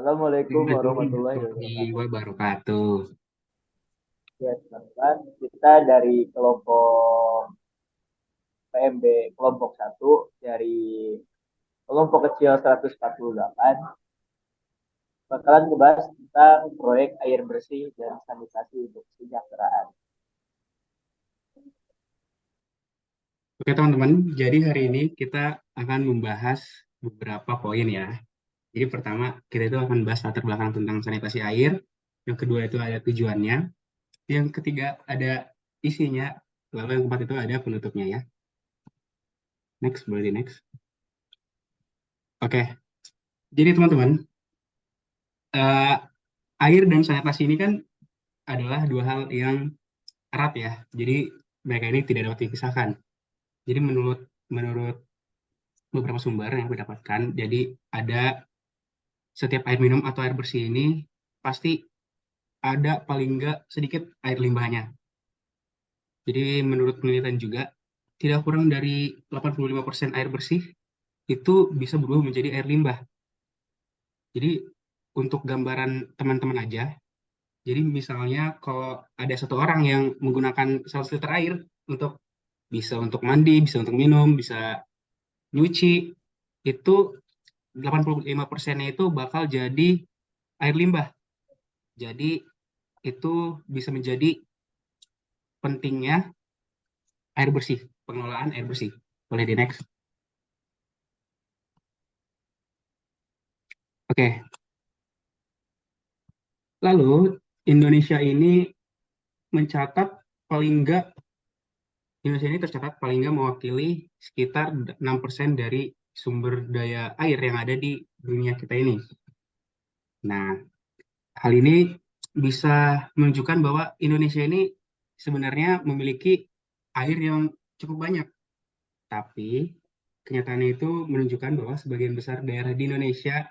Assalamualaikum Assalamualaikum warahmatullahi warahmatullahi wabarakatuh. wabarakatuh. Ya, teman-teman, kita dari kelompok PMB kelompok satu dari kelompok kecil 148 bakalan ngebahas tentang proyek air bersih dan sanitasi untuk kesejahteraan. Oke teman-teman, jadi hari ini kita akan membahas beberapa poin ya. Jadi pertama, kita itu akan bahas latar belakang tentang sanitasi air. Yang kedua itu ada tujuannya. Yang ketiga ada isinya. Lalu yang keempat itu ada penutupnya ya. Next, boleh di next. Oke, jadi teman-teman, eh, air dan sanitasi ini kan adalah dua hal yang erat ya. Jadi mereka ini tidak dapat dipisahkan. Jadi menurut menurut beberapa sumber yang aku dapatkan, jadi ada setiap air minum atau air bersih ini pasti ada paling nggak sedikit air limbahnya. Jadi menurut penelitian juga, tidak kurang dari 85% air bersih itu bisa berubah menjadi air limbah. Jadi untuk gambaran teman-teman aja, jadi misalnya kalau ada satu orang yang menggunakan 100 liter air untuk bisa untuk mandi, bisa untuk minum, bisa nyuci, itu 85%-nya itu bakal jadi air limbah. Jadi itu bisa menjadi pentingnya air bersih, pengelolaan air bersih. Boleh di next. Oke, lalu Indonesia ini mencatat paling enggak, Indonesia ini tercatat paling enggak mewakili sekitar 6% dari sumber daya air yang ada di dunia kita ini. Nah, hal ini bisa menunjukkan bahwa Indonesia ini sebenarnya memiliki air yang cukup banyak. Tapi kenyataannya itu menunjukkan bahwa sebagian besar daerah di Indonesia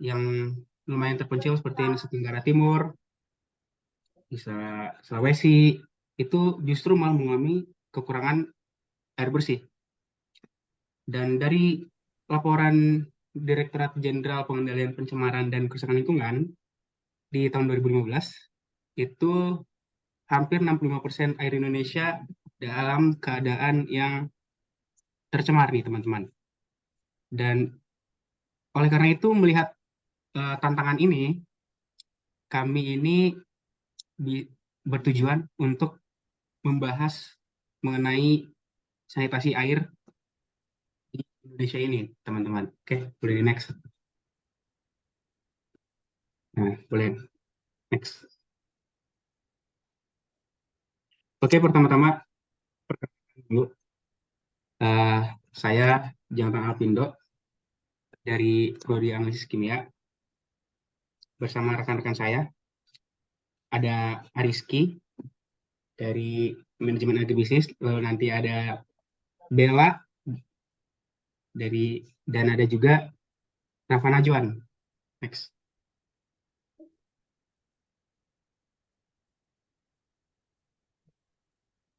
yang lumayan terpencil seperti Nusa Tenggara Timur, bisa Sulawesi, itu justru malah mengalami kekurangan air bersih. Dan dari laporan Direktorat Jenderal Pengendalian Pencemaran dan Kerusakan Lingkungan di tahun 2015, itu hampir 65% air Indonesia dalam keadaan yang tercemar nih teman-teman. Dan oleh karena itu melihat tantangan ini, kami ini bertujuan untuk membahas mengenai sanitasi air di Indonesia ini, teman-teman. Oke, boleh di next. Nah, boleh next. Oke, pertama-tama perkenalkan dulu. Eh, saya Jonathan Alpindo dari Prodi Analisis Kimia. Bersama rekan-rekan saya ada Ariski dari Manajemen Agribisnis, lalu nanti ada Bella dari, dan ada juga Rafa Najwan. Next.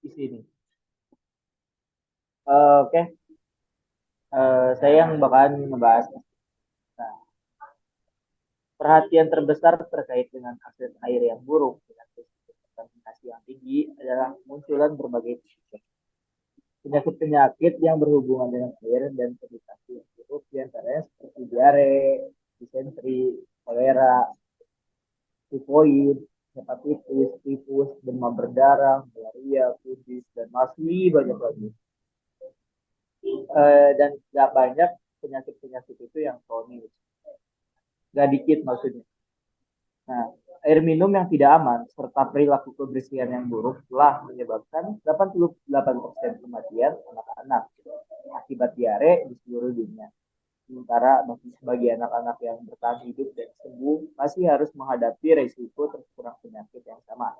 Di sini. Oke, saya yang bakalan ngebahas. Nah, perhatian terbesar terkait dengan akses air yang buruk dengan konsentrasi yang tinggi adalah munculan berbagai penyakit-penyakit yang berhubungan dengan air dan sanitasi yang buruk diantaranya seperti diare, disentri, kolera, tifoid, hepatitis, tifus, demam berdarah, malaria, kudis, dan masih banyak lagi. Dan gak banyak penyakit-penyakit itu yang kronis, gak dikit maksudnya. Nah, air minum yang tidak aman serta perilaku kebersihan yang buruk telah menyebabkan 88% kematian anak-anak akibat diare di seluruh dunia. Sementara bagi anak-anak yang bertahan hidup dan sembuh masih harus menghadapi resiko terkurang penyakit yang sama.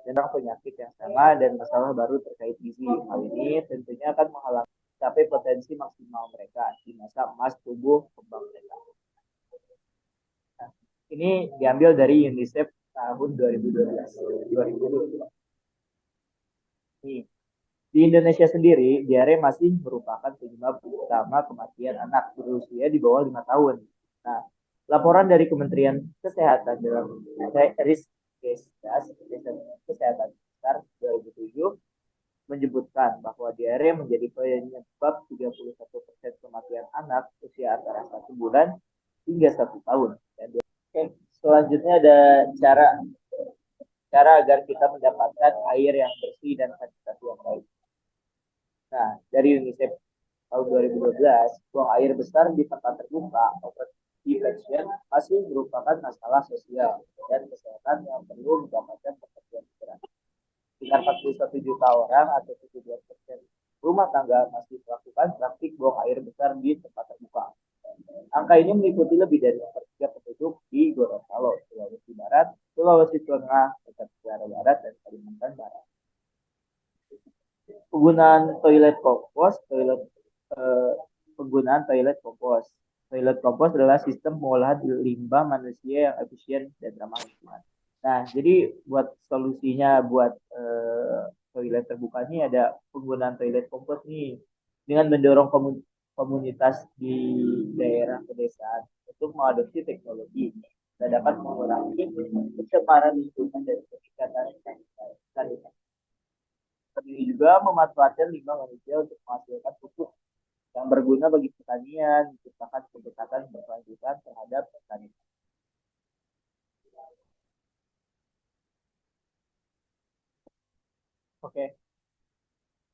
Tentang penyakit yang sama dan masalah baru terkait gizi. Hal ini tentunya akan menghalangi mencapai potensi maksimal mereka di masa emas tubuh kembang mereka. Nah, ini diambil dari UNICEF tahun 2012. 2012. Nih, di Indonesia sendiri, diare masih merupakan penyebab utama kematian anak berusia di bawah 5 tahun. Nah, Laporan dari Kementerian Kesehatan dalam risk case kesehatan besar 2007 menyebutkan bahwa diare menjadi penyebab 31% kematian anak usia antara 1 bulan hingga 1 tahun. Dan selanjutnya ada cara cara agar kita mendapatkan air yang bersih dan sanitasi yang baik. Nah, dari UNICEF tahun 2012, buang air besar di tempat terbuka open defecation masih merupakan masalah sosial dan kesehatan yang perlu mendapatkan perhatian segera. Sekitar 41 juta orang atau 17% rumah tangga masih melakukan praktik buang air besar di tempat terbuka. Angka ini meliputi lebih dari 1/3 penduduk di Gorontalo, Sulawesi Barat, Sulawesi Tengah, Nusa Tenggara Barat, dan Kalimantan Barat. Penggunaan toilet kompos, penggunaan toilet kompos. Toilet kompos adalah sistem pengolahan limbah manusia yang efisien dan ramah lingkungan. Nah, jadi buat solusinya buat toilet terbuka ini ada penggunaan toilet kompos nih dengan mendorong komunitas di daerah pedesaan untuk mengadopsi teknologi ini. Kita dapat mengurangi pencemaran lingkungan dan peningkatan sanitasi. Ini juga memanfaatkan limbah manusia untuk menghasilkan pupuk yang berguna bagi pertanian, menciptakan pendekatan berkelanjutan terhadap pertanian. Oke.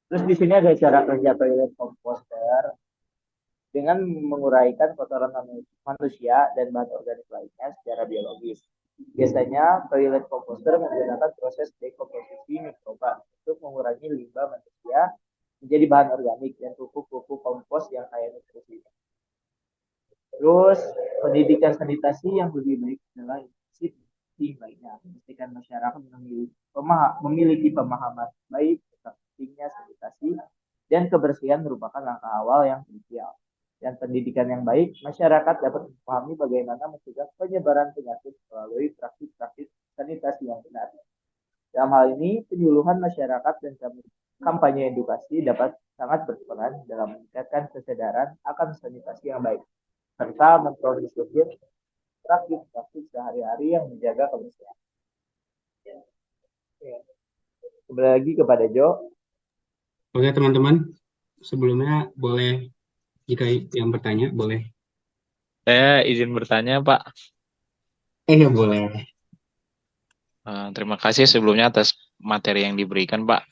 Terus di sini ada cara kerja toilet komposter dengan menguraikan kotoran manusia dan bahan organik lainnya secara biologis. Biasanya toilet komposter menggunakan proses dekomposisi mikroba untuk mengurangi limbah manusia menjadi bahan organik dan pupuk-pupuk kompos yang kaya nutrisi. Terus pendidikan sanitasi yang lebih baik adalah lainnya. Memastikan masyarakat memiliki pemahaman baik tentang pentingnya sanitasi dan kebersihan merupakan langkah awal yang krusial. Dan pendidikan yang baik, masyarakat dapat memahami bagaimana mencegah penyebaran penyakit melalui praktik-praktik sanitasi yang benar. Dalam hal ini, penyuluhan masyarakat dan kampanye edukasi dapat sangat berperan dalam meningkatkan kesadaran akan sanitasi yang baik, serta memproduksi praktik-praktik sehari-hari yang menjaga kebersihan. Kembali lagi kepada Jo. Oke teman-teman, sebelumnya boleh, jika yang bertanya boleh. Saya izin bertanya, Pak. Ya boleh. Terima kasih sebelumnya atas materi yang diberikan, Pak.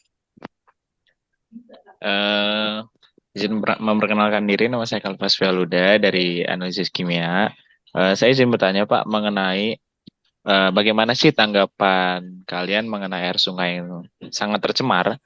Izin memperkenalkan diri, nama saya Kalvas Fialuda dari Analisis Kimia. Saya izin bertanya, Pak, mengenai bagaimana sih tanggapan kalian mengenai air sungai yang sangat tercemar?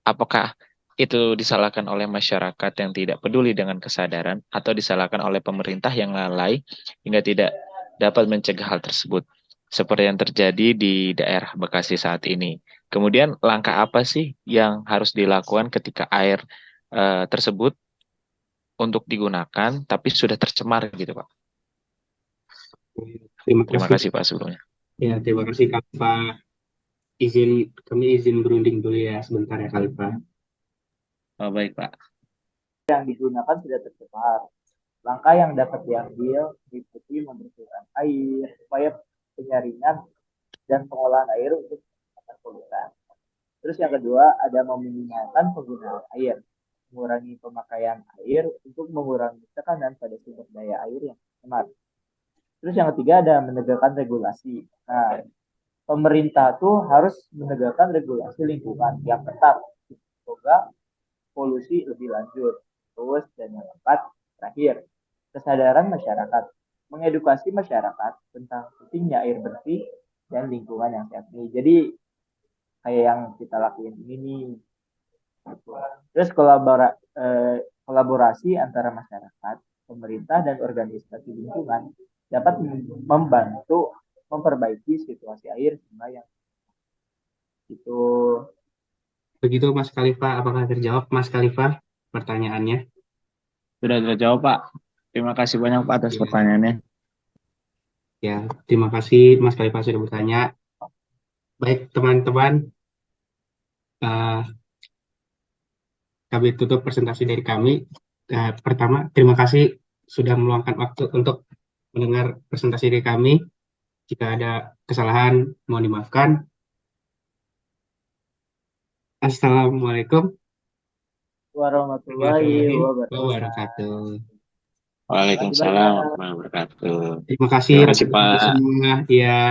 Apakah itu disalahkan oleh masyarakat yang tidak peduli dengan kesadaran atau disalahkan oleh pemerintah yang lalai hingga tidak dapat mencegah hal tersebut? Seperti yang terjadi di daerah Bekasi saat ini. Kemudian langkah apa sih yang harus dilakukan ketika air tersebut untuk digunakan tapi sudah tercemar gitu, Pak? Terima kasih Pak sebelumnya. Ya, terima kasih Kalpa. Kami izin berunding dulu ya sebentar ya Kalpa. Oh, baik Pak. Yang digunakan sudah tercemar. Langkah yang dapat diambil meliputi membersihkan air supaya penyaringan dan pengolahan air untuk polutan. Terus yang kedua ada meminimalkan penggunaan air, mengurangi pemakaian air untuk mengurangi tekanan pada sumber daya air yang tercemar. Terus yang ketiga ada menegakkan regulasi. Nah, pemerintah tuh harus menegakkan regulasi lingkungan yang ketat, semoga polusi lebih lanjut. Terus dan yang keempat terakhir kesadaran masyarakat, mengedukasi masyarakat tentang pentingnya air bersih dan lingkungan yang sehat. Jadi kayak yang kita lakuin ini nih. Terus kolaborasi antara masyarakat, pemerintah dan organisasi lingkungan dapat membantu memperbaiki situasi air sungai yang itu. Begitu Mas Khalifa, apakah terjawab Mas Khalifa pertanyaannya? Sudah terjawab Pak. Terima kasih banyak Pak atas pertanyaannya. Ya, terima kasih Mas Khalifa sudah bertanya. Baik teman-teman, kami tutup presentasi dari kami. Pertama, terima kasih sudah meluangkan waktu untuk mendengar presentasi dari kami. Jika ada kesalahan, mohon dimaafkan. Assalamualaikum Warahmatullahi warahmatullahi wabarakatuh. wabarakatuh. Waalaikumsalam Makasih banyak. warahmatullahi wabarakatuh. Terima kasih Terima kasih, rekan-rekan Pak. semua. Ya.